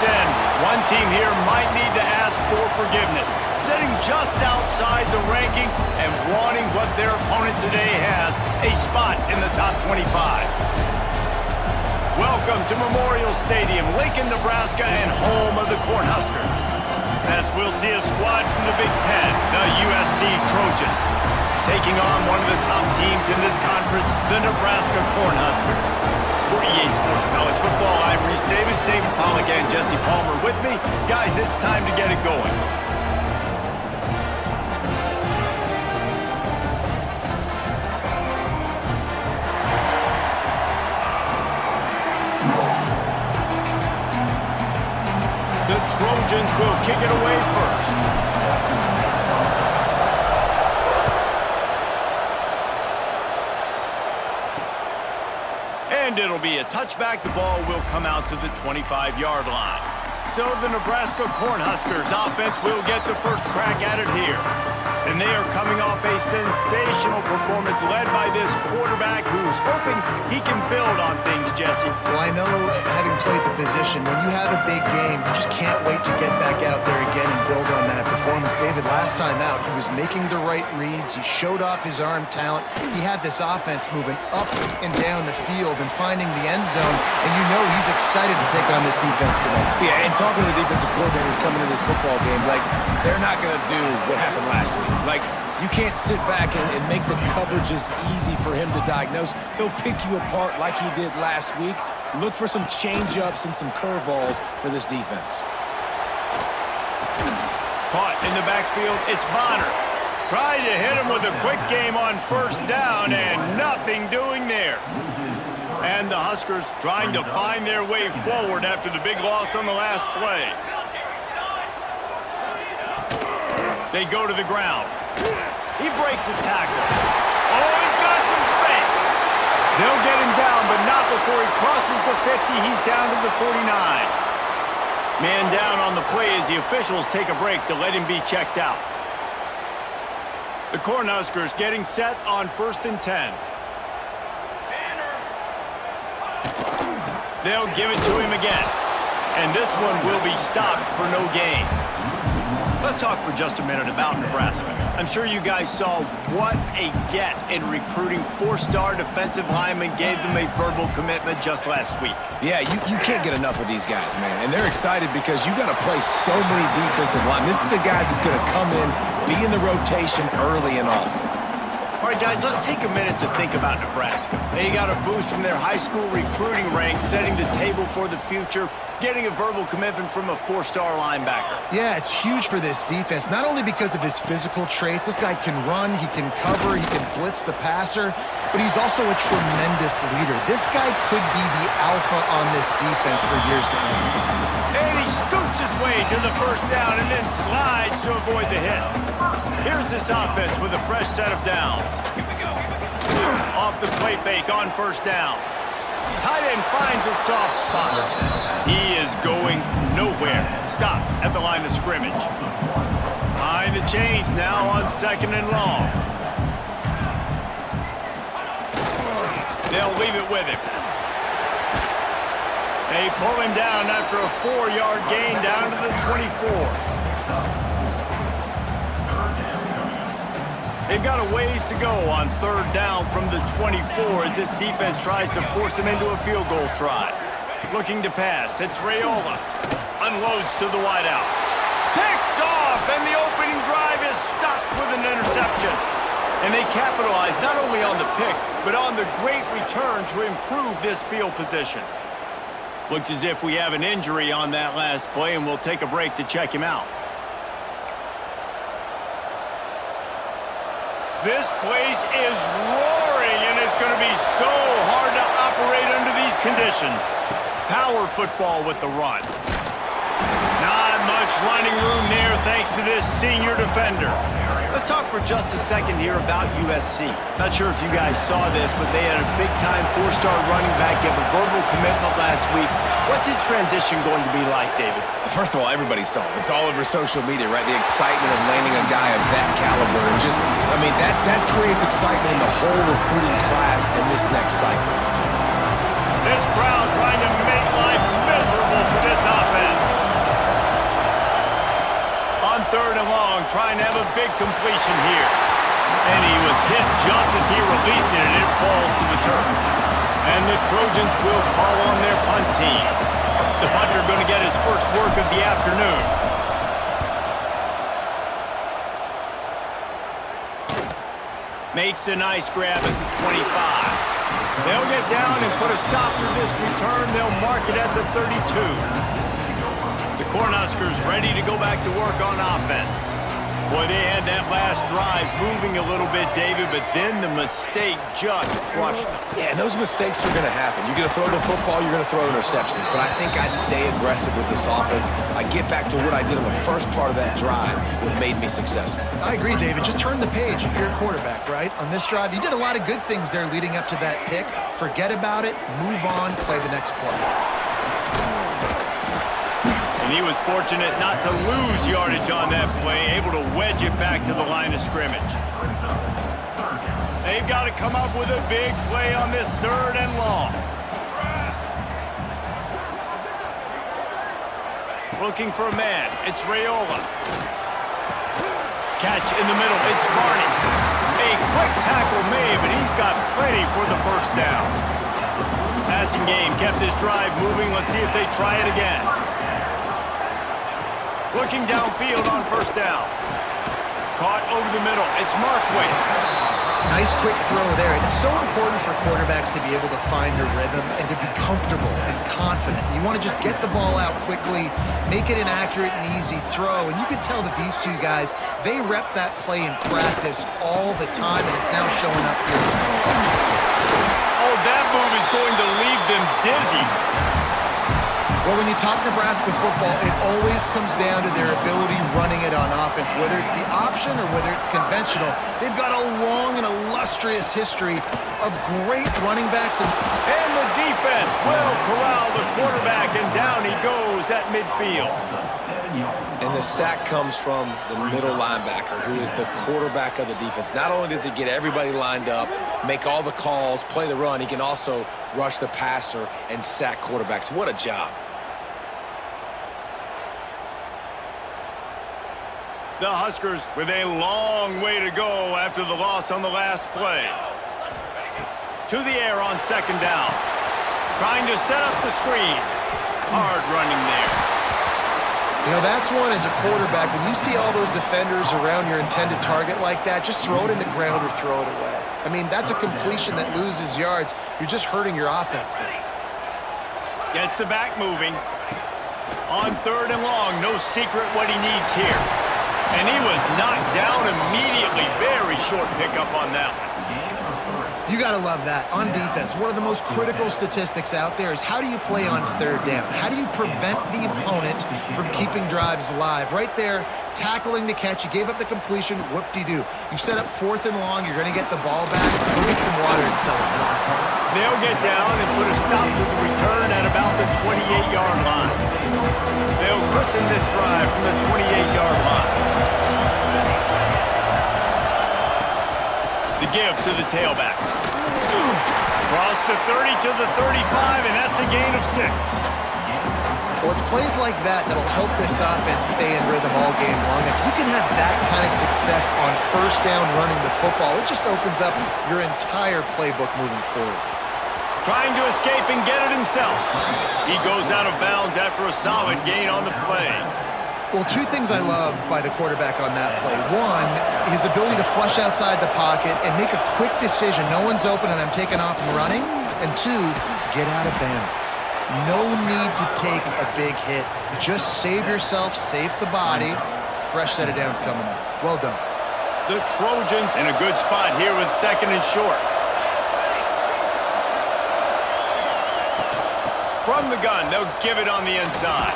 sin. One team here might need to ask for forgiveness, sitting just outside the rankings and wanting what their opponent today has, a spot in the top 25. Welcome to Memorial Stadium, Lincoln, Nebraska, and home of the Cornhuskers. As we'll see a squad from the Big Ten, the USC Trojans, taking on one of the top teams in this conference, the Nebraska Cornhuskers. For EA Sports College Football, I'm Reese Davis, David Pollack, and Jesse Palmer with me. Guys, it's time to get it going. The Trojans will kick it away first. And it'll be a touchback. The ball will come out to the 25-yard line. So the Nebraska Cornhuskers offense will get the first crack at it here. And they are coming off a sensational performance led by this quarterback who's hoping he can build on things, Jesse. Well, I know, having played the position, when you have a big game, you just can't wait to get back out there again and build on that performance. David, last time out, he was making the right reads. He showed off his arm talent. He had this offense moving up and down the field and finding the end zone. And you know he's excited to take on this defense today. Yeah, and talking to the defensive coordinators coming into this football game, like, they're not going to do what happened last week. Like, you can't sit back and make the coverages easy for him to diagnose. He'll pick you apart like he did last week. Look for some change-ups and some curveballs for this defense. Caught in the backfield, it's Bonner. Trying to hit him with a quick game on first down, and nothing doing there. And the Huskers trying to find their way forward after the big loss on the last play. They go to the ground. He breaks a tackle. Oh, he's got some space. They'll get him down, but not before he crosses the 50. He's down to the 49. Man down on the play as the officials take a break to let him be checked out. The Cornhuskers getting set on 1st and 10. They'll give it to him again. And this one will be stopped for no gain. Let's talk for just a minute about Nebraska. I'm sure you guys saw what a get in recruiting 4-star defensive linemen gave them a verbal commitment just last week. Yeah, you can't get enough of these guys, man. And they're excited because you got to play so many defensive linemen. This is the guy that's going to come in, be in the rotation early and often. All right, guys, let's take a minute to think about Nebraska. They got a boost from their high school recruiting ranks, setting the table for the future, getting a verbal commitment from a 4-star linebacker. Yeah, it's huge for this defense, not only because of his physical traits. This guy can run, he can cover, he can blitz the passer, but he's also a tremendous leader. This guy could be the alpha on this defense for years to come. And he scoots his way to the first down and then slides to avoid the hit. Here's this offense with a fresh set of downs. Off the play fake on first down. Tight end finds a soft spot. He is going nowhere. Stop at the line of scrimmage. Behind the chains now on 2nd and long. They'll leave it with him. They pull him down after a 4-yard gain down to the 24. They've got a ways to go on 3rd down from the 24 as this defense tries to force him into a field goal try. Looking to pass, it's Raiola. Unloads to the wideout. Picked off, and the opening drive is stopped with an interception. And they capitalize not only on the pick, but on the great return to improve this field position. Looks as if we have an injury on that last play, and we'll take a break to check him out. This place is roaring, and it's going to be so hard to operate under these conditions. Power football with the run. Not much running room there thanks to this senior defender. Let's talk for just a second here about USC. Not sure if you guys saw this, but they had a big-time 4-star running back give a verbal commitment last week. What's his transition going to be like, David? First of all, everybody saw it. It's all over social media, right? The excitement of landing a guy of that caliber. And just, I mean, that creates excitement in the whole recruiting class in this next cycle. This crowd trying to make life miserable for this offense. 3rd and long, trying to have a big completion here. And he was hit just as he released it, and it falls to the turf. And the Trojans will call on their punt team. The punter going to get his first work of the afternoon. Makes a nice grab at the 25. They'll get down and put a stop to this return. They'll mark it at the 32. The Cornhuskers ready to go back to work on offense. Boy, they had that last drive moving a little bit, David, but then the mistake just crushed them. Yeah, and those mistakes are going to happen. You're going to throw the football, you're going to throw interceptions. But I think I stay aggressive with this offense. I get back to what I did on the first part of that drive that made me successful. I agree, David. Just turn the page if you're a quarterback, right? On this drive, you did a lot of good things there leading up to that pick. Forget about it, move on, play the next play. And he was fortunate not to lose yardage on that play, able to wedge it back to the line of scrimmage. They've got to come up with a big play on this 3rd and long. Looking for a man. It's Raiola. Catch in the middle. It's Barney. A quick tackle made, but he's got plenty for the first down. Passing game kept this drive moving. Let's see if they try it again. Looking downfield on 1st down. Caught over the middle. It's Markway. Nice quick throw there. And it's so important for quarterbacks to be able to find their rhythm and to be comfortable and confident. You want to just get the ball out quickly, make it an accurate and easy throw. And you can tell that these two guys, they rep that play in practice all the time, and it's now showing up here. Oh, that move is going to leave them dizzy. Well, when you talk Nebraska football, it always comes down to their ability running it on offense, whether it's the option or whether it's conventional. They've got a long and illustrious history of great running backs. And the defense will corral the quarterback, and down he goes at midfield. And the sack comes from the middle linebacker, who is the quarterback of the defense. Not only does he get everybody lined up, make all the calls, play the run, he can also rush the passer and sack quarterbacks. What a job. The Huskers with a long way to go after the loss on the last play. To the air on 2nd down. Trying to set up the screen. Hard running there. you know, that's one as a quarterback. When you see all those defenders around your intended target like that, just throw it in the ground or throw it away. I mean, that's a completion that loses yards. You're just hurting your offense there. Gets the back moving. On 3rd and long, no secret what he needs here. And he was knocked down immediately. Very short pickup on that one. You got to love that. On defense, one of the most critical statistics out there is how do you play on 3rd down? How do you prevent the opponent from keeping drives alive? Right there, tackling the catch. You gave up the completion. Whoop-de-doo. You've set up 4th and long. You're going to get the ball back. Go get some water and celebrate. They'll get down and put a stop to the return at about the 28-yard line. They'll christen this drive from the 28-yard line. The give to the tailback. Across the 30 to the 35, and that's a gain of 6. Well, it's plays like that that'll help this offense stay in rhythm all game long. If you can have that kind of success on 1st down running the football, it just opens up your entire playbook moving forward. Trying to escape and get it himself. He goes out of bounds after a solid gain on the play. Well, 2 things I love by the quarterback on that play. 1, his ability to flush outside the pocket and make a quick decision. No one's open and I'm taking off and running. And 2, get out of bounds. No need to take a big hit. Just save yourself, save the body. Fresh set of downs coming up. Well done. The Trojans in a good spot here with 2nd and short. From the gun, they'll give it on the inside.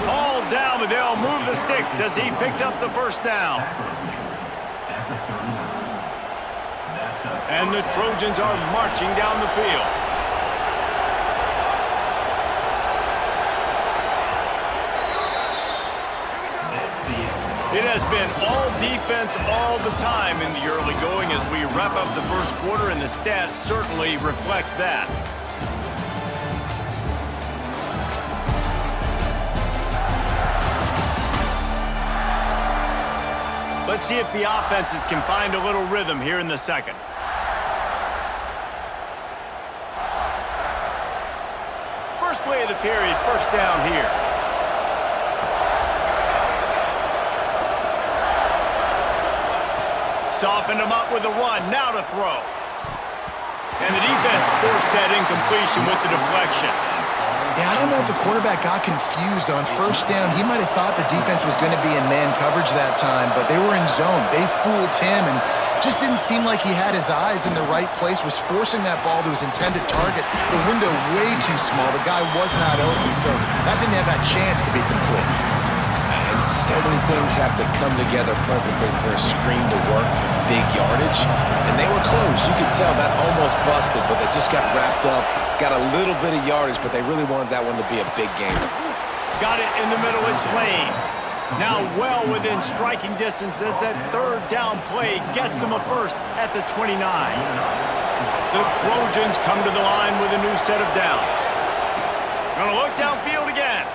Called down, but they'll move the sticks as he picks up the 1st down. And the Trojans are marching down the field. It has been all defense all the time in the early going as we wrap up the 1st quarter, and the stats certainly reflect that. Let's see if the offenses can find a little rhythm here in the second. First play of the period, first down here. Softened him up with a run, now to throw. And the defense forced that incompletion with the deflection. Yeah, I don't know if the quarterback got confused on first down. He might have thought the defense was going to be in man coverage that time, but they were in zone. They fooled him and just didn't seem like he had his eyes in the right place, was forcing that ball to his intended target. The window way too small. The guy was not open, so that didn't have that chance to be complete. And so many things have to come together perfectly for a screen to work for big yardage. And they were close. You could tell that almost busted, but they just got wrapped up, got a little bit of yardage, but they really wanted that one to be a big game. Got it in the middle, it's Lane. Now well within striking distance as that third down play gets them a first at the 29. The Trojans come to the line with a new set of downs. Gonna look downfield again.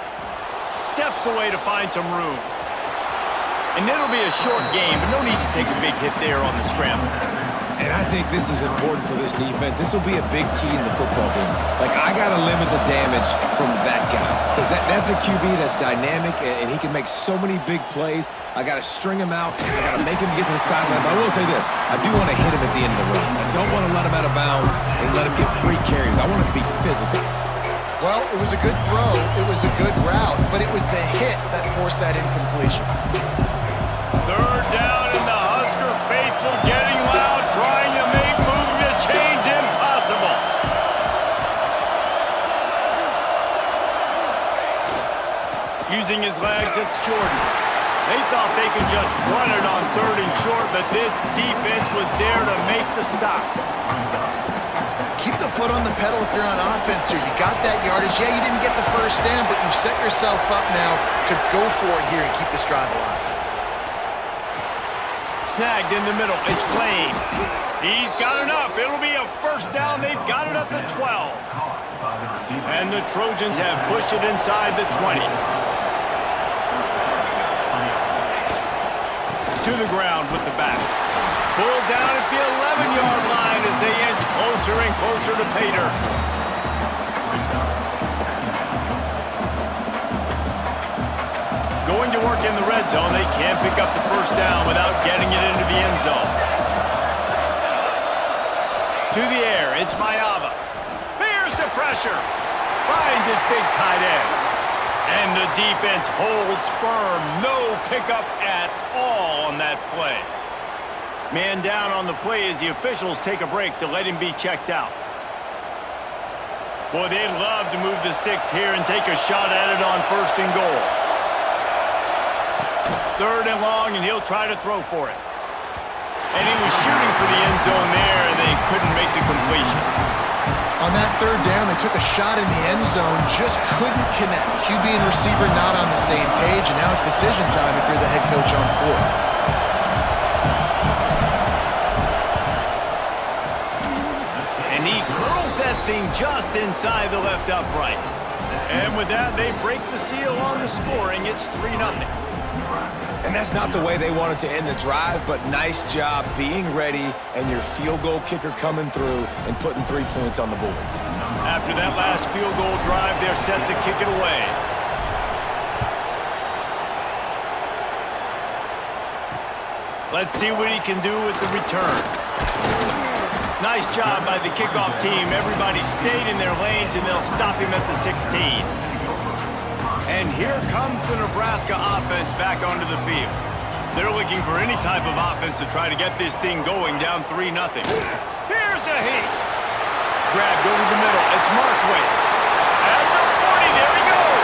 Steps away to find some room. And it'll be a short game, but no need to take a big hit there on the scramble. And I think this is important for this defense. This will be a big key in the football game. Like, I got to limit the damage from that guy. Because that's a QB that's dynamic, and he can make so many big plays. I got to string him out. I got to make him get to the sideline. But I will say this. I do want to hit him at the end of the runs. I don't want to let him out of bounds and let him get free carries. I want it to be physical. Well, it was a good throw. It was a good route, but it was the hit that forced that incompletion. Third down, and the Husker faithful getting loud, trying to make movement to change impossible. Using his legs, it's Jordan. They thought they could just run it on third and short, but this defense was there to make the stop. Keep the foot on the pedal if you're on offense here. You got that yardage. Yeah, you didn't get the first down, but you've set yourself up now to go for it here and keep this drive alive. Snagged in the middle. It's Lane. He's got enough. It'll be a first down. They've got it up to 12. And the Trojans have pushed it inside the 20. To the ground with the back. Pulled down at the 11-yard line as they inch closer and closer to pay dirt. Going to work in the red zone. They can't pick up the first down without getting it into the end zone. To the air, it's Mayava. Fears the pressure. Finds his big tight end. And the defense holds firm. No pickup at all on that play. Man down on the play as the officials take a break to let him be checked out. Boy, they'd love to move the sticks here and take a shot at it on first and goal. Third and long, and he'll try to throw for it. And he was shooting for the end zone there, and they couldn't make the completion. On that third down, they took a shot in the end zone, just couldn't connect. QB and receiver not on the same page, and now it's decision time if you're the head coach on fourth. And he curls that thing just inside the left upright. And with that, they break the seal on the scoring. It's 3-0. And that's not the way they wanted to end the drive, but nice job being ready and your field goal kicker coming through and putting 3 points on the board. After that last field goal drive, they're set to kick it away. Let's see what he can do with the return. Nice job by the kickoff team. Everybody stayed in their lanes, and they'll stop him at the 16. And here comes the Nebraska offense back onto the field. They're looking for any type of offense to try to get this thing going down 3-0. Here's a hit. Grabbed over the middle. It's Markway. At the 40, there he goes.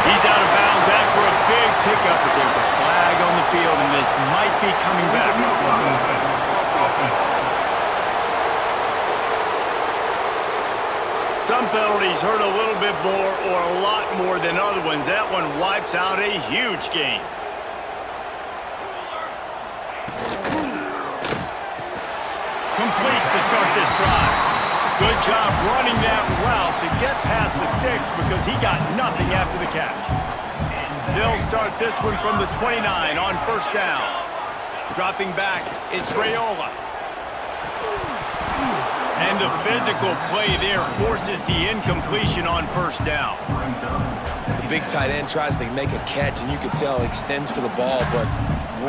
He's out of bounds. Back for a big pickup, but there's a flag on the field, and this might be coming back. Some penalties hurt a little bit more or a lot more than other ones. That one wipes out a huge game. Complete to start this drive. Good job running that route to get past the sticks because he got nothing after the catch. They'll start this one from the 29 on first down. Dropping back, it's Raiola. And the physical play there forces the incompletion on first down. The big tight end tries to make a catch, and you can tell he extends for the ball, but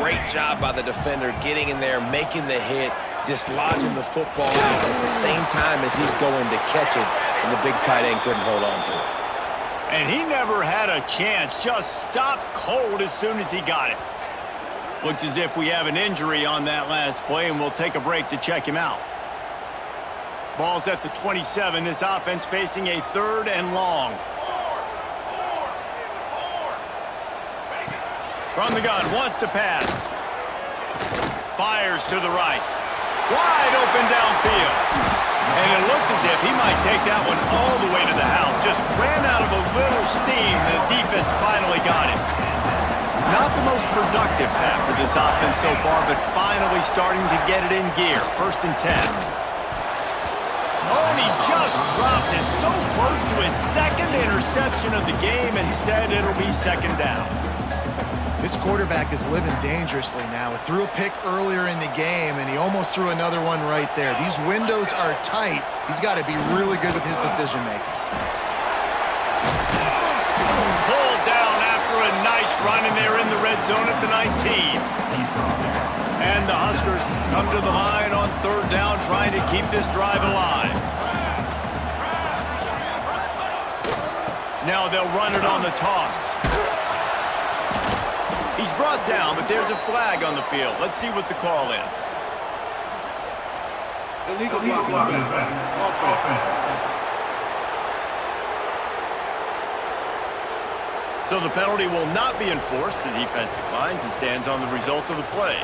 great job by the defender getting in there, making the hit, dislodging the football at the same time as he's going to catch it, and the big tight end couldn't hold on to it. And he never had a chance, just stopped cold as soon as he got it. Looks as if we have an injury on that last play, and we'll take a break to check him out. Ball's at the 27. This offense facing a 3rd and long. From the gun, wants to pass. Fires to the right. Wide open downfield. And it looked as if he might take that one all the way to the house. Just ran out of a little steam. The defense finally got him. Not the most productive half of this offense so far, but finally starting to get it in gear. 1st and 10. Oh, and he just dropped it so close to his 2nd interception of the game. Instead, it'll be 2nd down. This quarterback is living dangerously now. He threw a pick earlier in the game, and he almost threw another one right there. These windows are tight. He's got to be really good with his decision-making. Pulled down after a nice run, and they're in the red zone at the 19. And the Huskers come to the line on 3rd down, trying to keep this drive alive. Now they'll run it on the toss. He's brought down, but there's a flag on the field. Let's see what the call is. Illegal block. So the penalty will not be enforced. The defense declines and stands on the result of the play.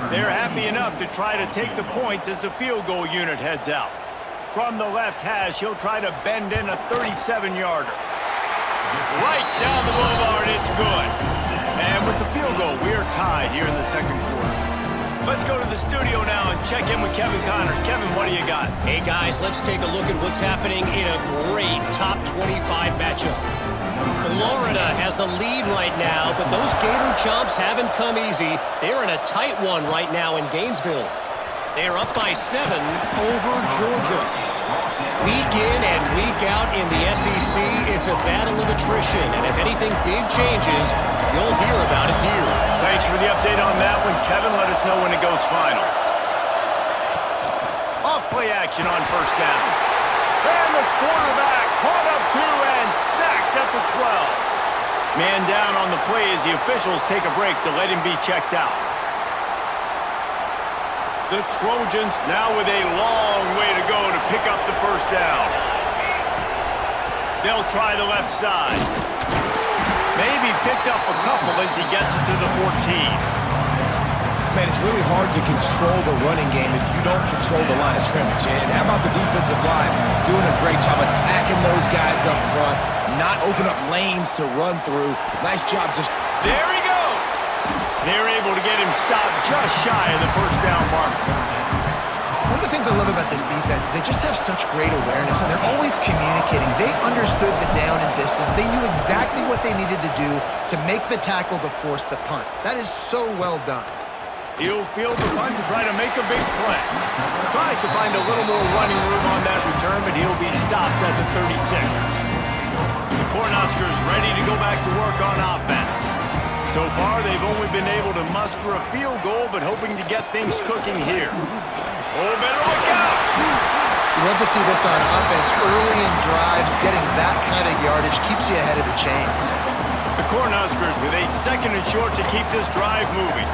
They're happy enough to try to take the points as the field goal unit heads out. From the left hash, he'll try to bend in a 37-yarder. Right down the boulevard, it's good. And with the field goal, we are tied here in the 2nd quarter. Let's go to the studio now and check in with Kevin Connors. Kevin, what do you got? Hey, guys, let's take a look at what's happening in a great top 25 matchup. Florida has the lead right now, but those Gator Chomps haven't come easy. They're in a tight one right now in Gainesville. They're up by 7 over Georgia. Week in and week out in the SEC, it's a battle of attrition, and if anything big changes, you'll hear about it here. Thanks for the update on that one, Kevin. Let us know when it goes final. Off-play action on 1st down. And the quarterback caught up to and sacked at the 12. Man down on the play as the officials take a break to let him be checked out. The Trojans now with a long way to go to pick up the 1st down. They'll try the left side. Maybe picked up a couple as he gets it to the 14. Man, it's really hard to control the running game if you don't control the line of scrimmage. And how about the defensive line doing a great job attacking those guys up front, not open up lanes to run through. Nice job just... There he goes! They're able to get him stopped just shy of the 1st down marker. One of the things I love about this defense is they just have such great awareness, and they're always communicating. They understood the down and distance. They knew exactly what they needed to do to make the tackle to force the punt. That is so well done. He'll field the punt and try to make a big play. Tries to find a little more running room on that return, but he'll be stopped at the 36. The Cornhuskers ready to go back to work on offense. So far, they've only been able to muster a field goal, but hoping to get things cooking here. Oh, better look out! You love to see this on offense. Early in drives, getting that kind of yardage keeps you ahead of the chains. The Cornhuskers with a 2nd and short to keep this drive moving.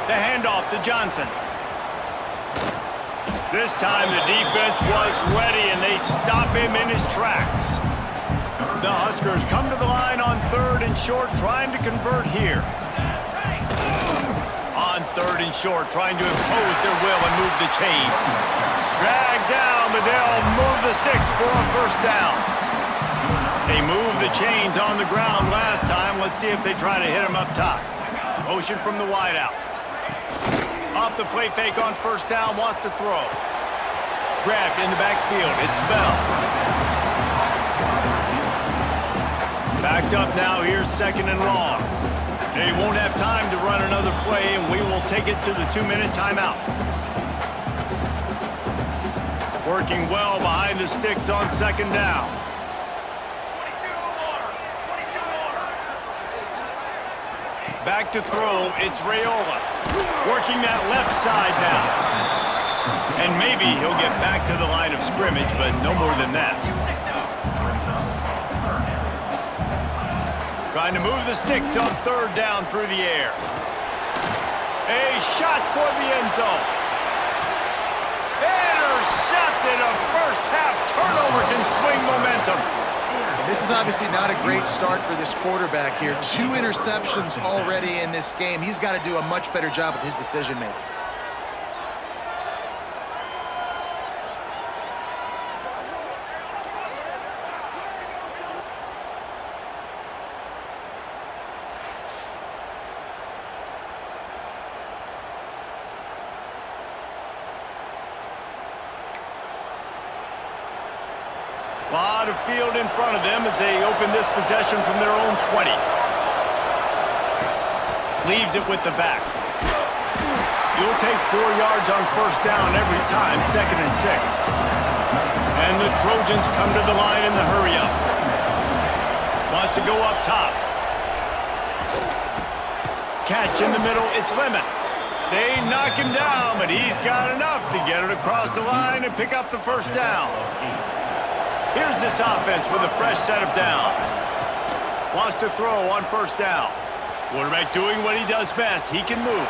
The handoff to Johnson. This time the defense was ready, and they stop him in his tracks. The Huskers come to the line on 3rd and short, trying to convert here. On 3rd and short, trying to impose their will and move the chains. Dragged down, but they'll move the sticks for a 1st down. They moved the chains on the ground last time. Let's see if they try to hit him up top. Motion from the wideout. Off the play fake on 1st down, wants to throw. Grabbed in the backfield. It's Bell. Backed up now, here's 2nd and long. They won't have time to run another play, and we will take it to the 2-minute timeout. Working well behind the sticks on 2nd down. Back to throw, it's Raiola. Working that left side now. And maybe he'll get back to the line of scrimmage, but no more than that. Trying to move the sticks on 3rd down through the air. A shot toward the end zone. Intercepted. A first-half turnover can swing momentum. This is obviously not a great start for this quarterback here. 2 interceptions already in this game. He's got to do a much better job with his decision-making. A lot of field in front of them as they open this possession from their own 20. Leaves it with the back. You'll take 4 yards on 1st down every time, 2nd and 6. And the Trojans come to the line in the hurry-up. Wants to go up top. Catch in the middle, it's Lemon. They knock him down, but he's got enough to get it across the line and pick up the 1st down. Here's this offense with a fresh set of downs. Wants to throw on 1st down. Quarterback doing what he does best. He can move.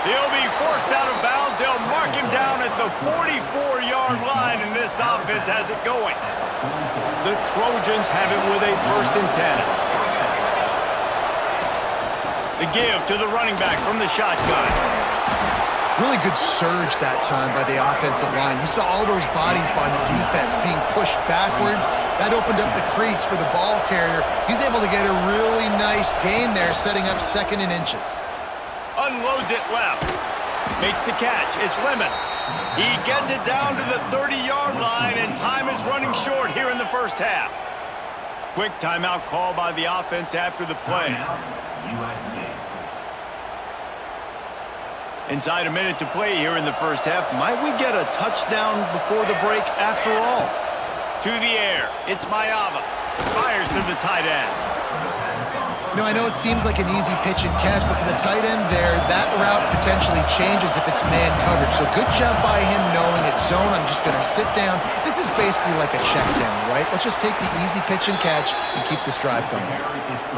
He'll be forced out of bounds. They'll mark him down at the 44-yard line, and this offense has it going. The Trojans have it with a 1st and 10. The give to the running back from the shotgun. Really good surge that time by the offensive line. You saw all those bodies by the defense being pushed backwards. That opened up the crease for the ball carrier. He's able to get a really nice gain there, setting up 2nd and inches. Unloads it left. Makes the catch. It's Lemon. He gets it down to the 30-yard line, and time is running short here in the 1st half. Quick timeout call by the offense after the play. USC. Inside a minute to play here in the 1st half. Might we get a touchdown before the break after all? To the air. It's Mayava. Fires to the tight end. You know, I know it seems like an easy pitch and catch, but for the tight end there, that route potentially changes if it's man coverage. So good job by him knowing it's zone. I'm just going to sit down. This is basically like a check down, right? Let's just take the easy pitch and catch and keep this drive going.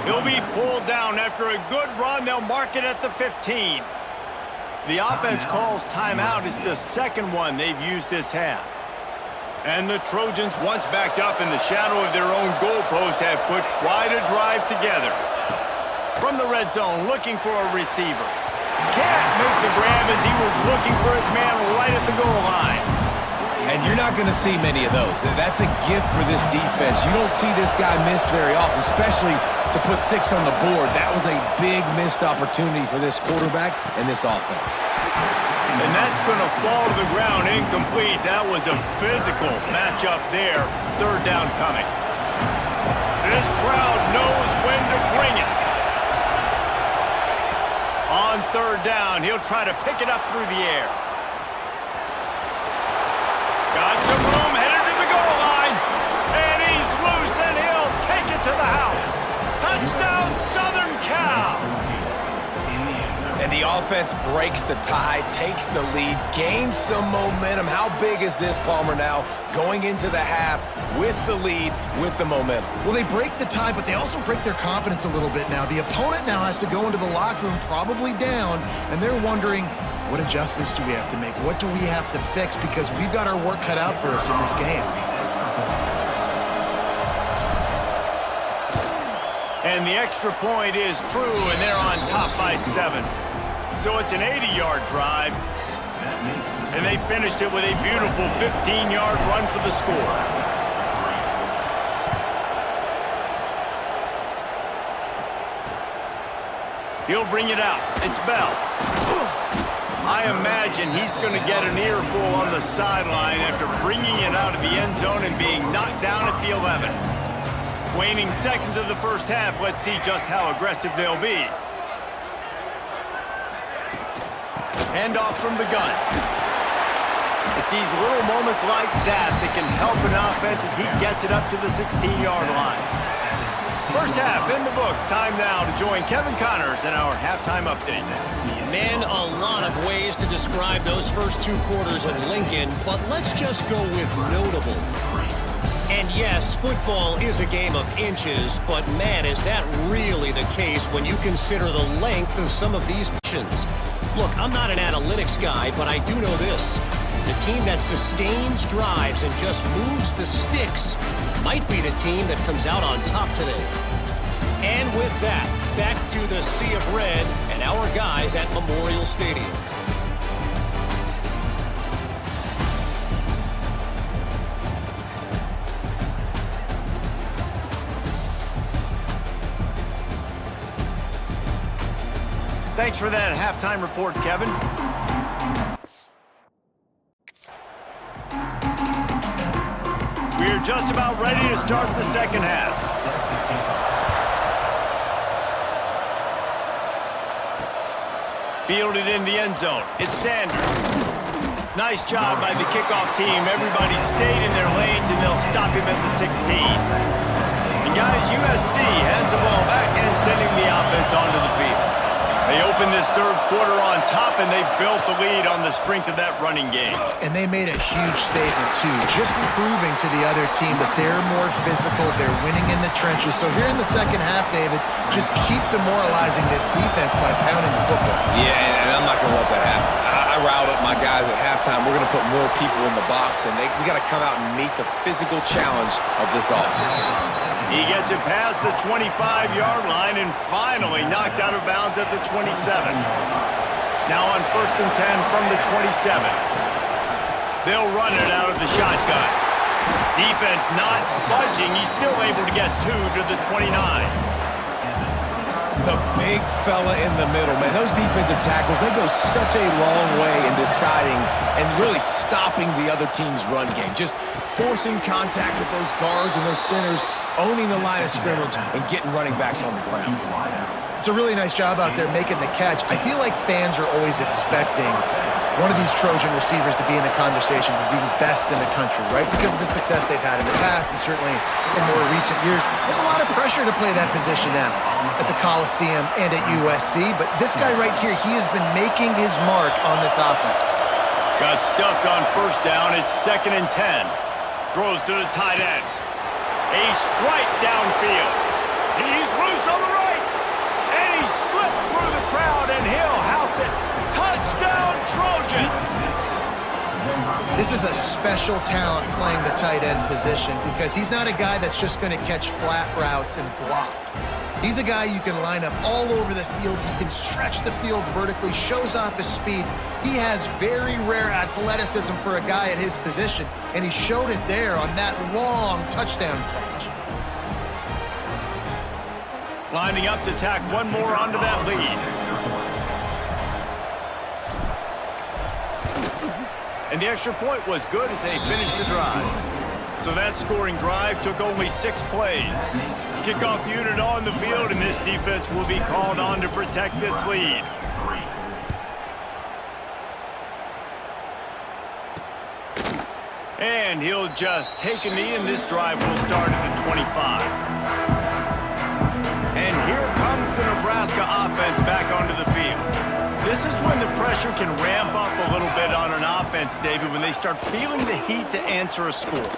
He'll be pulled down after a good run. They'll mark it at the 15. The offense calls timeout. It's the 2nd one they've used this half. And the Trojans, once backed up in the shadow of their own goalpost, have put quite a drive together. From the red zone, looking for a receiver. Can't make the grab as he was looking for his man right at the goal line. And you're not going to see many of those. That's a gift for this defense. You don't see this guy miss very often, especially to put 6 on the board. That was a big missed opportunity for this quarterback and this offense. And that's going to fall to the ground incomplete. That was a physical matchup there. 3rd down coming. This crowd knows when to bring it. On 3rd down, he'll try to pick it up through the air. Got some room, headed to the goal line. And he's loose, and he'll take it to the house. Touchdown, Southern Cal. And the offense breaks the tie, takes the lead, gains some momentum. How big is this, Palmer, now going into the half with the lead, with the momentum? Well, they break the tie, but they also break their confidence a little bit now. The opponent now has to go into the locker room probably down, and they're wondering, what adjustments do we have to make? What do we have to fix? Because we've got our work cut out for us in this game. And the extra point is true, and they're on top by 7. So it's an 80-yard drive. And they finished it with a beautiful 15-yard run for the score. He'll bring it out. It's Bell. I imagine he's going to get an earful on the sideline after bringing it out of the end zone and being knocked down at the 11. Waning seconds of the first half. Let's see just how aggressive they'll be. Handoff from the gun. It's these little moments like that that can help an offense as he gets it up to the 16-yard line. First half in the books. Time now to join Kevin Connors in our halftime update. Man, a lot of ways to describe those first 2 quarters in Lincoln, but let's just go with notable. And yes, football is a game of inches, but man, is that really the case when you consider the length of some of these missions. Look, I'm not an analytics guy, but I do know this. The team that sustains drives and just moves the sticks might be the team that comes out on top today. And with that, back to the sea of red and our guys at Memorial Stadium. Thanks for that halftime report, Kevin. We're just about ready to start the second half. Fielded in the end zone. It's Sanders. Nice job by the kickoff team. Everybody stayed in their lanes, and they'll stop him at the 16. And guys, USC has the ball back and sending the offense onto the field. They opened this third quarter on top, and they built the lead on the strength of that running game. And they made a huge statement, too, just proving to the other team that they're more physical, they're winning in the trenches. So here in the second half, David, just keep demoralizing this defense by pounding the football. Yeah, and I'm not going to let that happen. I riled up my guys at halftime. We're going to put more people in the box, and we got to come out and meet the physical challenge of this offense. He gets it past the 25-yard line and finally knocked out of bounds at the 27. Now on 1st and 10 from the 27. They'll run it out of the shotgun. Defense not budging. He's still able to get 2 to the 29. The big fella in the middle, man. Those defensive tackles, they go such a long way in deciding and really stopping the other team's run game. Just forcing contact with those guards and those centers, owning the line of scrimmage, and getting running backs on the ground. It's a really nice job out there making the catch. I feel like fans are always expecting one of these Trojan receivers to be in the conversation for being best in the country, right? Because of the success they've had in the past and certainly in more recent years. There's a lot of pressure to play that position now at the Coliseum and at USC, but this guy right here, he has been making his mark on this offense. Got stuffed on first down. It's 2nd and 10. Throws to the tight end. A strike downfield. He's loose on the right. And he slipped through the crowd, and he'll house it. Touchdown, Trojans! This is a special talent playing the tight end position because he's not a guy that's just going to catch flat routes and block. He's a guy you can line up all over the field. He can stretch the field vertically, shows off his speed. He has very rare athleticism for a guy at his position, and he showed it there on that long touchdown catch. Lining up to tack one more onto that lead. And the extra point was good as they finished the drive. So that scoring drive took only 6 plays. Kickoff unit on the field, and this defense will be called on to protect this lead. And he'll just take a knee, and this drive will start at the 25. And here comes the Nebraska offense back onto the field. This is when the pressure can ramp up a little bit on an offense, David, when they start feeling the heat to answer a score.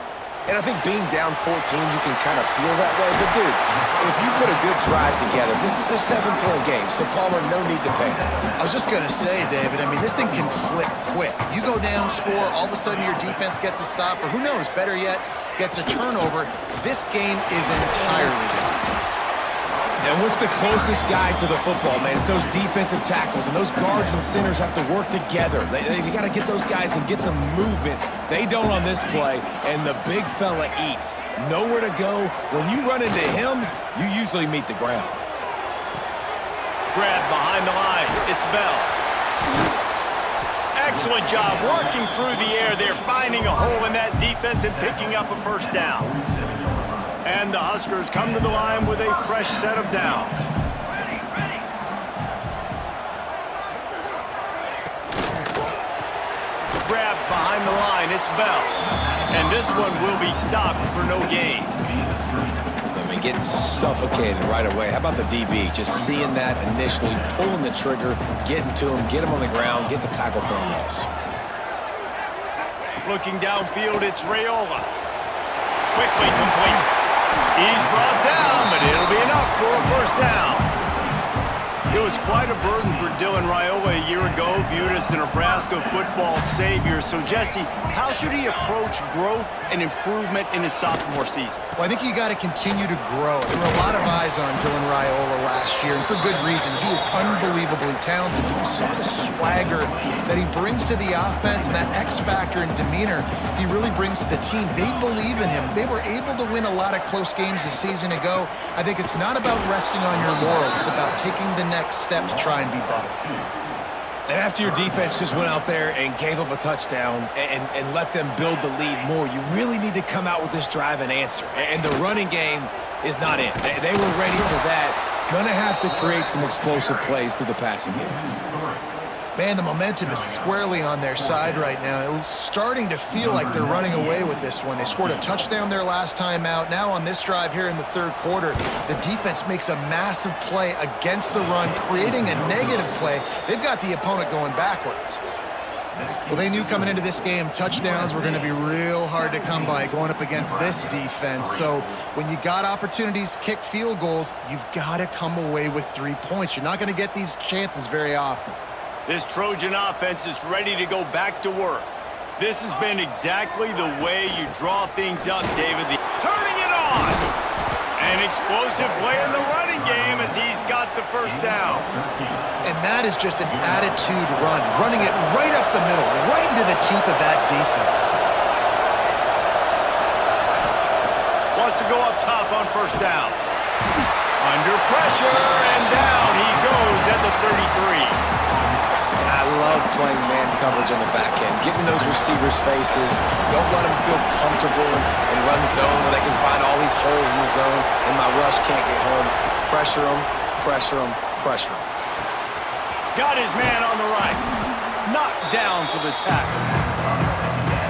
And I think being down 14, you can kind of feel that way. But, dude, if you put a good drive together, this is a 7-point game, so Palmer, no need to panic. I was just going to say, David, I mean, this thing can flip quick. You go down, score, all of a sudden your defense gets a stop, or who knows, better yet, gets a turnover. This game is entirely different. And what's the closest guy to the football, man? It's those defensive tackles, and those guards and centers have to work together. They got to get those guys and get some movement. They don't on this play, and the big fella eats. Nowhere to go. When you run into him, you usually meet the ground. Grab behind the line. It's Bell. Excellent job working through the air there, finding a hole in that defense and picking up a first down. And the Huskers come to the line with a fresh set of downs. Grabbed behind the line, it's Bell. And this one will be stopped for no gain. I mean, getting suffocated right away. How about the DB? Just seeing that initially, pulling the trigger, getting to him, get him on the ground, get the tackle for a loss. Looking downfield, it's Raiola. Quickly complete. He's brought down, but it'll be enough for a first down. It was quite a burden for Dylan Raiola a year ago, viewed as the Nebraska football savior. So, Jesse, how should he approach growth and improvement in his sophomore season? Well, I think you got to continue to grow. There were a lot of eyes on Dylan Raiola last year, and for good reason. He is unbelievably talented. You saw the swagger that he brings to the offense and that X factor and demeanor he really brings to the team. They believe in him. They were able to win a lot of close games a season ago. I think it's not about resting on your laurels. It's about taking the next step to try and be better. And after your defense just went out there and gave up a touchdown and let them build the lead more, you really need to come out with this drive and answer. And the running game is not in. They were ready for that. Gonna have to create some explosive plays through the passing game. Man, the momentum is squarely on their side right now. It's starting to feel like they're running away with this one. They scored a touchdown their last time out. Now on this drive here in the third quarter, the defense makes a massive play against the run, creating a negative play. They've got the opponent going backwards. Well, they knew coming into this game, touchdowns were going to be real hard to come by going up against this defense. So when you got opportunities to kick field goals, you've got to come away with 3 points. You're not going to get these chances very often. This Trojan offense is ready to go back to work. This has been exactly the way you draw things up, David. Turning it on! An explosive play in the running game as he's got the first down. And that is just an attitude run, running it right up the middle, right into the teeth of that defense. Wants to go up top on first down. Under pressure, and down he goes at the 33. I love playing man coverage on the back end, getting those receivers' faces. Don't let them feel comfortable and run zone where they can find all these holes in the zone and my rush can't get home. Pressure them, pressure them, pressure them. Got his man on the right. Knocked down for the tackle.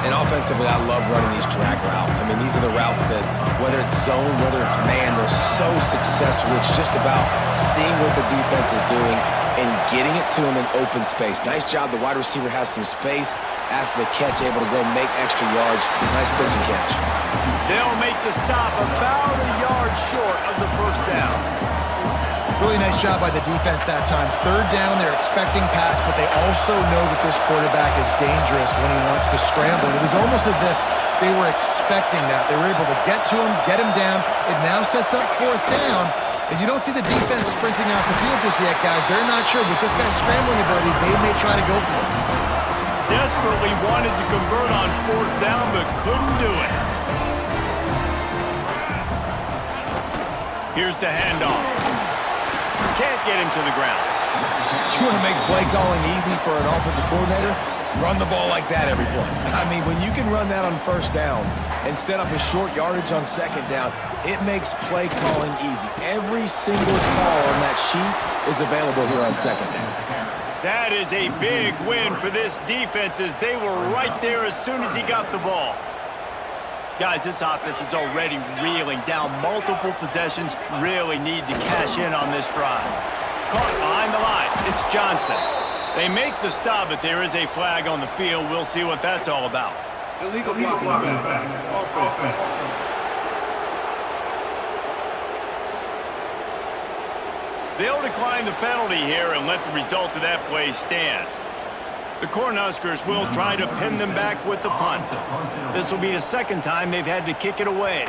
And offensively, I love running these drag routes. I mean, these are the routes that, whether it's zone, whether it's man, they're so successful. It's just about seeing what the defense is doing and getting it to him in open space. Nice job. The wide receiver has some space after the catch, able to go make extra yards. Nice pitch and catch. They'll make the stop about a yard short of the first down. Really nice job by the defense that time. Third down, they're expecting pass, but they also know that this quarterback is dangerous when he wants to scramble. It was almost as if they were expecting that. They were able to get to him, get him down. It now sets up fourth down. And you don't see the defense sprinting out the field just yet, guys. They're not sure. With this guy's scrambling ability, they may try to go for this. Desperately wanted to convert on fourth down, but couldn't do it. Here's the handoff. Can't get him to the ground. You want to make play calling easy for an offensive coordinator? Run the ball like that every play. I mean, when you can run that on first down and set up a short yardage on second down, it makes play calling easy. Every single call on that sheet is available here on second down. That is a big win for this defense as they were right there as soon as he got the ball. Guys, this offense is already reeling down multiple possessions. Really need to cash in on this drive. Caught behind the line. It's Johnson. They make the stop, but there is a flag on the field. We'll see what that's all about. Illegal blocking. Offense. They'll decline the penalty here and let the result of that play stand. The Cornhuskers will try to pin them back with the punt. This will be the second time they've had to kick it away.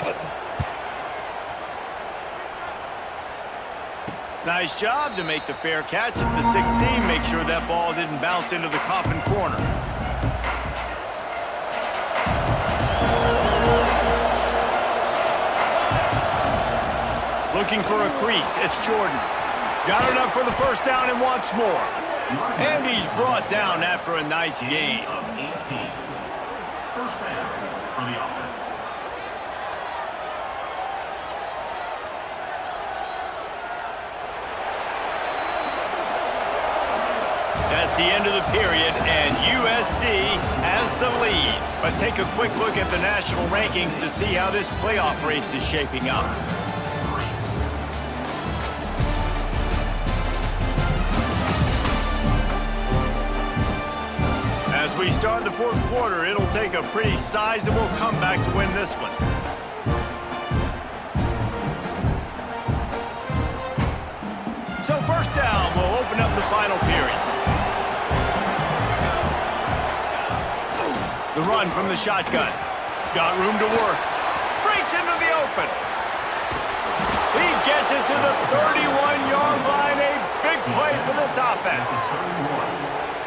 Nice job to make the fair catch at the 16. Make sure that ball didn't bounce into the coffin corner. Looking for a crease. It's Jordan. Got enough for the first down and wants more. And he's brought down after a nice gain. First down for the offense. That's the end of the period, and USC has the lead. Let's take a quick look at the national rankings to see how this playoff race is shaping up. As we start the fourth quarter, it'll take a pretty sizable comeback to win this one. So first down will open up the final period. The run from the shotgun. Got room to work. Breaks into the open. He gets it to the 31-yard line. A big play for this offense.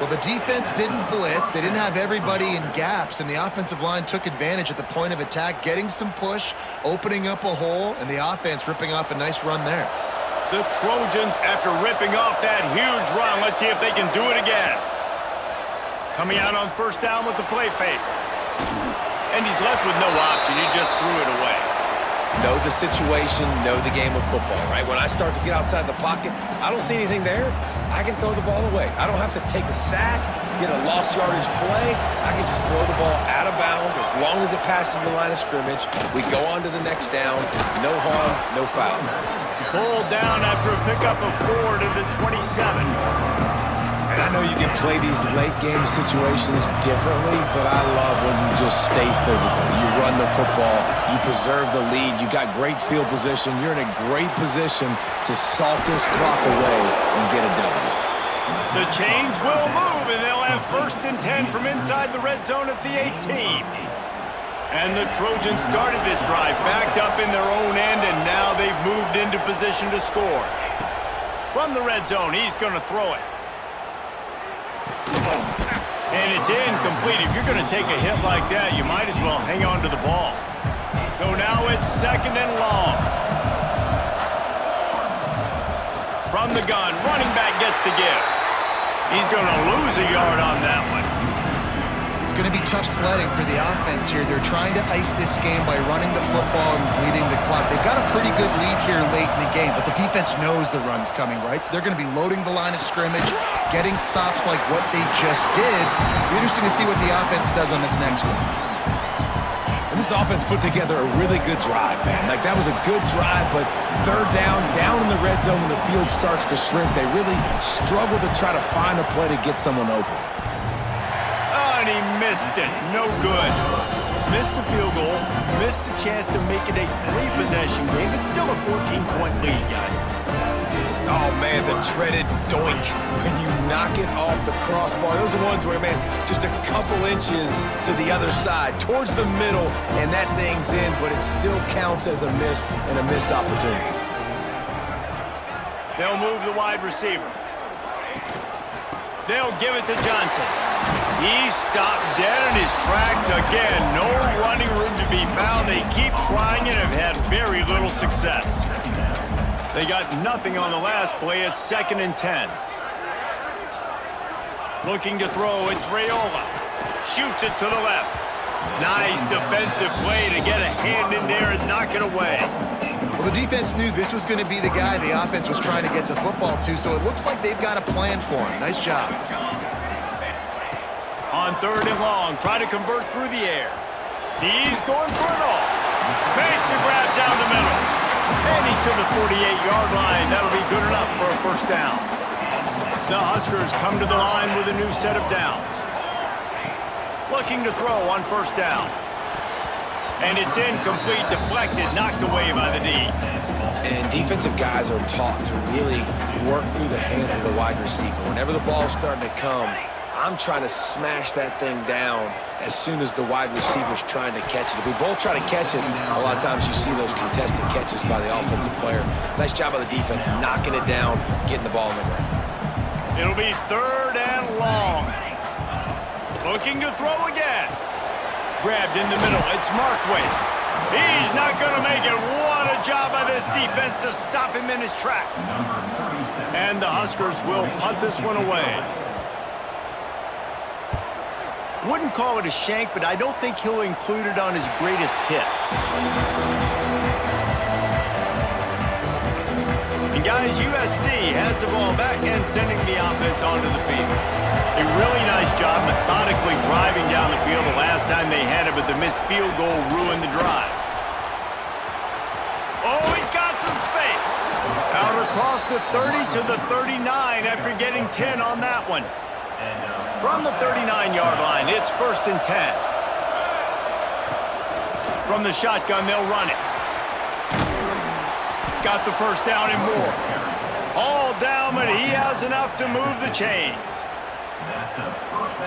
Well, the defense didn't blitz. They didn't have everybody in gaps, and the offensive line took advantage at the point of attack, getting some push, opening up a hole, and the offense ripping off a nice run there. The Trojans, after ripping off that huge run, let's see if they can do it again. Coming out on first down with the play fake. And he's left with no option. He just threw it away. Know the situation, know the game of football, right? When I start to get outside the pocket, I don't see anything there. I can throw the ball away. I don't have to take a sack, get a lost yardage play. I can just throw the ball out of bounds as long as it passes the line of scrimmage. We go on to the next down. No harm, no foul. Pulled down after a pickup of 4 to the 27. And I know you can play these late game situations differently, but I love when you just stay physical. You run the football, you preserve the lead, you got great field position, you're in a great position to salt this clock away and get a W. The chains will move, and they'll have 1st and 10 from inside the red zone at the 18. And the Trojans started this drive backed up in their own end, and now they've moved into position to score. From the red zone, he's going to throw it. And it's incomplete. If you're going to take a hit like that, you might as well hang on to the ball. So now it's 2nd and long. From the gun, running back gets to give. He's going to lose a yard on that one. It's going to be tough sledding for the offense here. They're trying to ice this game by running the football and bleeding the clock. They've got a pretty good lead here late in the game, but the defense knows the run's coming, right? So they're going to be loading the line of scrimmage, getting stops like what they just did. It'll be interesting to see what the offense does on this next one. And this offense put together a really good drive, man. Like, that was a good drive, but third down in the red zone when the field starts to shrink, they really struggle to try to find a play to get someone open. And he missed it. No good. Missed the field goal. Missed the chance to make it a 3-possession game. It's still a 14-point lead, guys. Oh, man, the dreaded doink. When you knock it off the crossbar. Those are ones where, man, just a couple inches to the other side, towards the middle, and that thing's in, but it still counts as a missed opportunity. They'll move the wide receiver. They'll give it to Johnson. He stopped dead in his tracks again. No running room to be found. They keep trying and have had very little success. They got nothing on the last play. It's 2nd and 10. Looking to throw. It's Raiola. Shoots it to the left. Nice defensive play to get a hand in there and knock it away. Well, the defense knew this was going to be the guy the offense was trying to get the football to, so it looks like they've got a plan for him. Nice job. On 3rd and long, try to convert through the air. He's going for it all. Makes the grab down the middle. And he's to the 48-yard line. That'll be good enough for a 1st down. The Huskers come to the line with a new set of downs. Looking to throw on 1st down. And it's incomplete, deflected, knocked away by the D. And defensive guys are taught to really work through the hands of the wide receiver. Whenever the ball's starting to come, I'm trying to smash that thing down as soon as the wide receiver's trying to catch it. If we both try to catch it, a lot of times you see those contested catches by the offensive player. Nice job by the defense, knocking it down, getting the ball in the ground. It'll be 3rd and long. Looking to throw again. Grabbed in the middle. It's Markway. He's not going to make it. What a job by this defense to stop him in his tracks. And the Huskers will punt this one away. Wouldn't call it a shank, but I don't think he'll include it on his greatest hits. And guys, USC has the ball back and sending the offense onto the field. A really nice job methodically driving down the field the last time they had it, but the missed field goal ruined the drive. Oh, he's got some space. Out across the 30 to the 39 after getting 10 on that one. From the 39-yard line, it's 1st and 10. From the shotgun, they'll run it. Got the first down and more. All down, but he has enough to move the chains.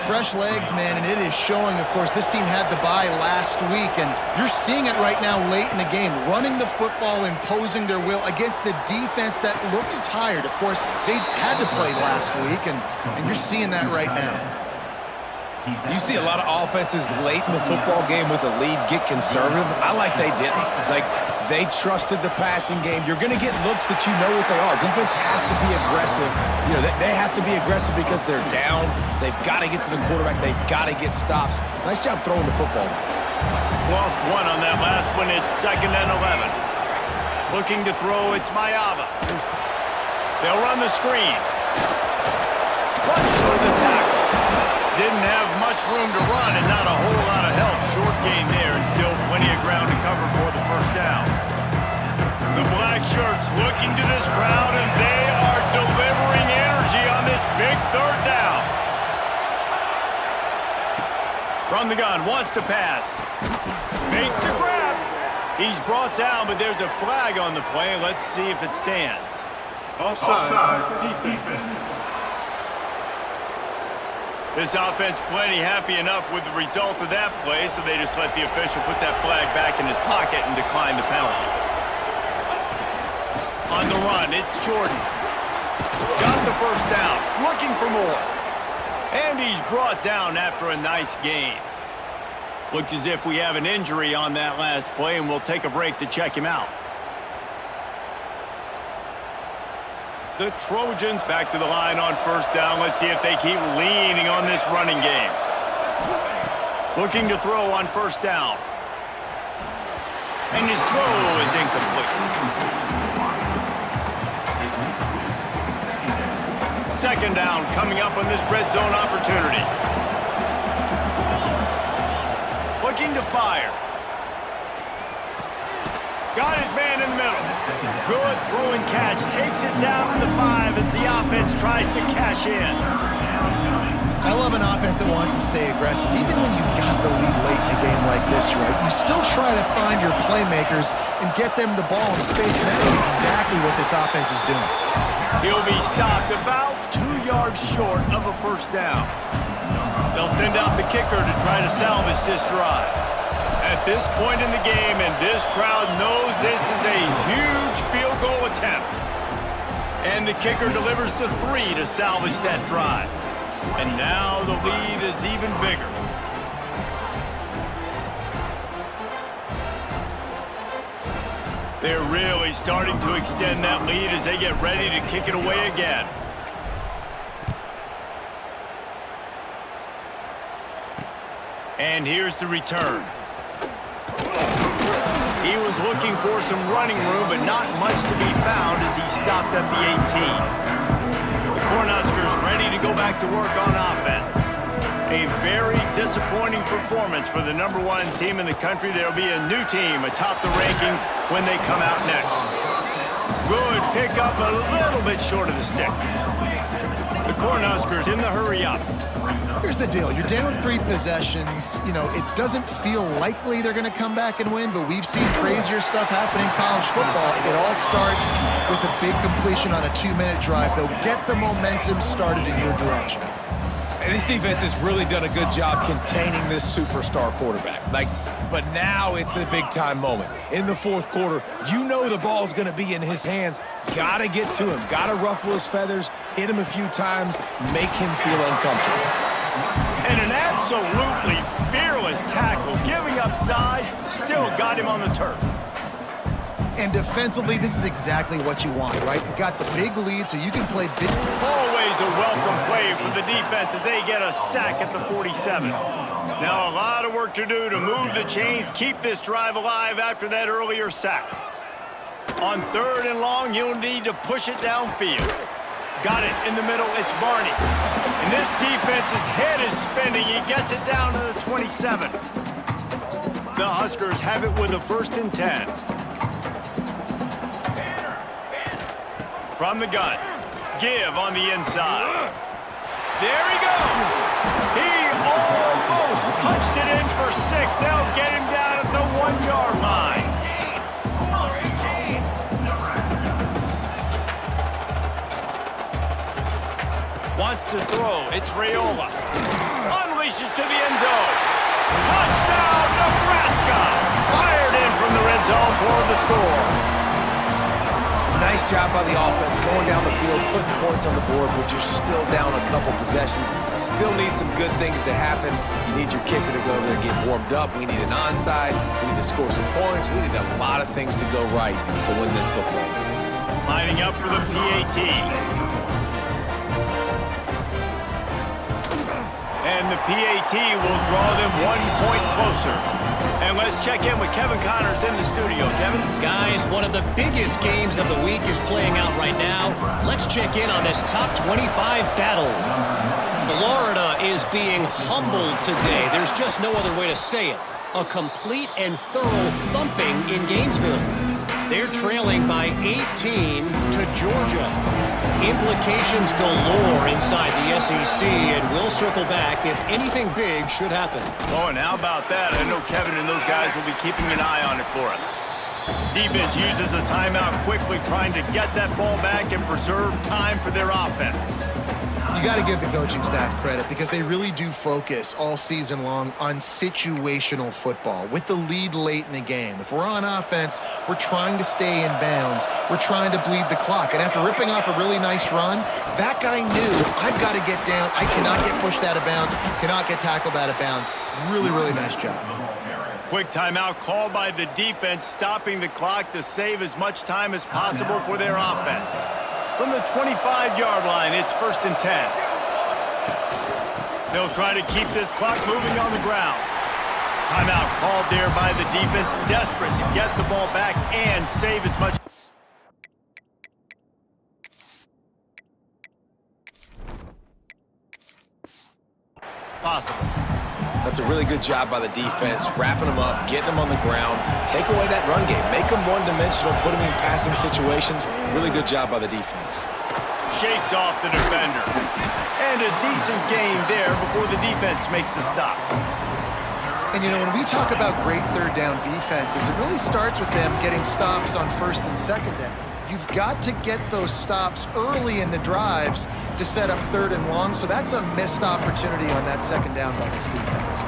Fresh legs, man, and it is showing, of course. This team had the bye last week, and you're seeing it right now late in the game. Running the football, imposing their will against the defense that looks tired. Of course, they had to play last week, and you're seeing that right now. You see a lot of offenses late in the football game with a lead get conservative. I like they didn't. Like, they trusted the passing game. You're going to get looks that you know what they are. Defense has to be aggressive. You know, they have to be aggressive because they're down. They've got to get to the quarterback. They've got to get stops. Nice job throwing the football. Lost one on that last one. It's 2nd and 11. Looking to throw, it's Mayava. They'll run the screen. Runs for the tackle. Didn't have much room to run and not a whole lot of help. Short gain there and still plenty of ground to cover for the first down. The black shirts looking to this crowd, and they are delivering energy on this big 3rd down. From the gun, wants to pass. Makes the grab. He's brought down, but there's a flag on the play. Let's see if it stands. Offside, defense. This offense plenty happy enough with the result of that play, so they just let the official put that flag back in his pocket and decline the penalty. On the run, it's Jordan. Got the first down, looking for more. And he's brought down after a nice gain. Looks as if we have an injury on that last play, and we'll take a break to check him out. The Trojans back to the line on 1st down. Let's see if they keep leaning on this running game. Looking to throw on 1st down. And his throw is incomplete. 2nd down coming up on this red zone opportunity. Looking to fire. Got his man in the middle. Good throw and catch. Takes it down to the 5 as the offense tries to cash in. I love an offense that wants to stay aggressive. Even when you've got the lead late in a game like this, right, you still try to find your playmakers and get them the ball in space, and that is exactly what this offense is doing. He'll be stopped about 2 yards short of a 1st down. They'll send out the kicker to try to salvage this drive. At this point in the game, and this crowd knows this is a huge field goal attempt. And the kicker delivers the 3 to salvage that drive. And now the lead is even bigger. They're really starting to extend that lead as they get ready to kick it away again. And here's the return. He was looking for some running room, but not much to be found as he stopped at the 18. The Cornhuskers ready to go back to work on offense. A very disappointing performance for the #1 team in the country. There'll be a new team atop the rankings when they come out next. Good pickup, a little bit short of the sticks. The Cornhuskers in the hurry up. Here's the deal. You're down 3 possessions. You know, it doesn't feel likely they're going to come back and win, but we've seen crazier stuff happen in college football. It all starts with a big completion on a 2-minute drive. They'll get the momentum started in your direction. And this defense has really done a good job containing this superstar quarterback. But now it's the big-time moment. In the 4th quarter, you know the ball's going to be in his hands. Got to get to him. Got to ruffle his feathers, hit him a few times, make him feel uncomfortable. And an absolutely fearless tackle, giving up size, still got him on the turf. And defensively, this is exactly what you want, right? You got the big lead, so you can play big. Always a welcome play for the defense as they get a sack at the 47. Now a lot of work to do to move the chains, keep this drive alive after that earlier sack. On 3rd and long, he'll need to push it downfield. Got it in the middle. It's Barney. And this defense's head is spinning. He gets it down to the 27. The Huskers have it with a 1st and 10. From the gun. Give on the inside. There he goes. He almost punched it in for 6. They'll get him down at the 1-yard line. Wants to throw. It's Raiola. Unleashes to the end zone. Touchdown, Nebraska! Fired in from the red zone for the score. Nice job by the offense going down the field, putting points on the board, but you're still down a couple possessions. Still need some good things to happen. You need your kicker to go over there and get warmed up. We need an onside. We need to score some points. We need a lot of things to go right to win this football game. Lining up for the PAT. And the PAT will draw them 1 point closer. And let's check in with Kevin Connors in the studio. Kevin? Guys, one of the biggest games of the week is playing out right now. Let's check in on this top 25 battle. Florida is being humbled today. There's just no other way to say it. A complete and thorough thumping in Gainesville. They're trailing by 18 to Georgia. Implications galore inside the SEC, and we'll circle back if anything big should happen. Oh, and how about that? I know Kevin and those guys will be keeping an eye on it for us. Defense uses a timeout quickly, trying to get that ball back and preserve time for their offense. You got to give the coaching staff credit because they really do focus all season long on situational football with the lead late in the game. If we're on offense, we're trying to stay in bounds. We're trying to bleed the clock. And after ripping off a really nice run, that guy knew, I've got to get down. I cannot get pushed out of bounds, cannot get tackled out of bounds. Really, really nice job. Quick timeout called by the defense, stopping the clock to save as much time as possible for their offense. From the 25-yard line, it's 1st and 10. They'll try to keep this clock moving on the ground. Timeout called there by the defense, desperate to get the ball back and save as much possible. That's a really good job by the defense, wrapping them up, getting them on the ground, take away that run game, make them one-dimensional, put them in passing situations. Really good job by the defense. Shakes off the defender. And a decent gain there before the defense makes the stop. And, you know, when we talk about great third down defenses, it really starts with them getting stops on 1st and 2nd down. You've got to get those stops early in the drives to set up 3rd and long, so that's a missed opportunity on that 2nd down by this defense.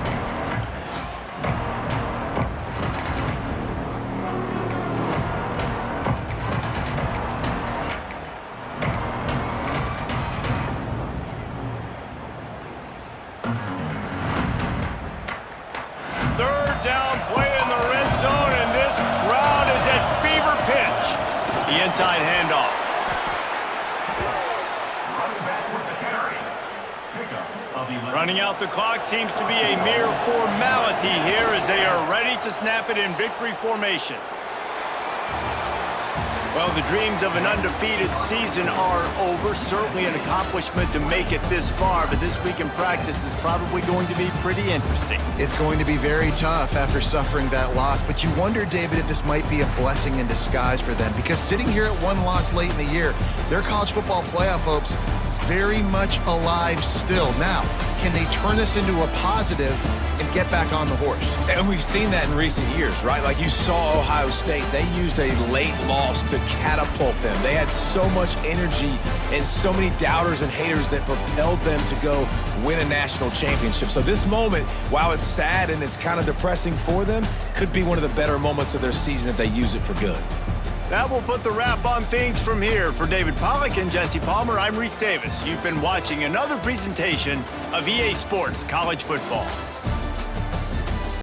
Third down play in the red zone, and this crowd is at fever pitch. The inside handoff. Running out the clock seems to be a mere formality here as they are ready to snap it in victory formation. Well, the dreams of an undefeated season are over. Certainly an accomplishment to make it this far, but this week in practice is probably going to be pretty interesting. It's going to be very tough after suffering that loss, but you wonder, David, if this might be a blessing in disguise for them, because sitting here at 1 loss late in the year, their college football playoff hopes very much alive still. Now, can they turn this into a positive and get back on the horse? And we've seen that in recent years, right? Like you saw Ohio State, they used a late loss to catapult them. They had so much energy and so many doubters and haters that propelled them to go win a national championship. So this moment, while it's sad and it's kind of depressing for them, could be one of the better moments of their season if they use it for good. That will put the wrap on things from here. For David Pollack and Jesse Palmer, I'm Reese Davis. You've been watching another presentation of EA Sports College Football.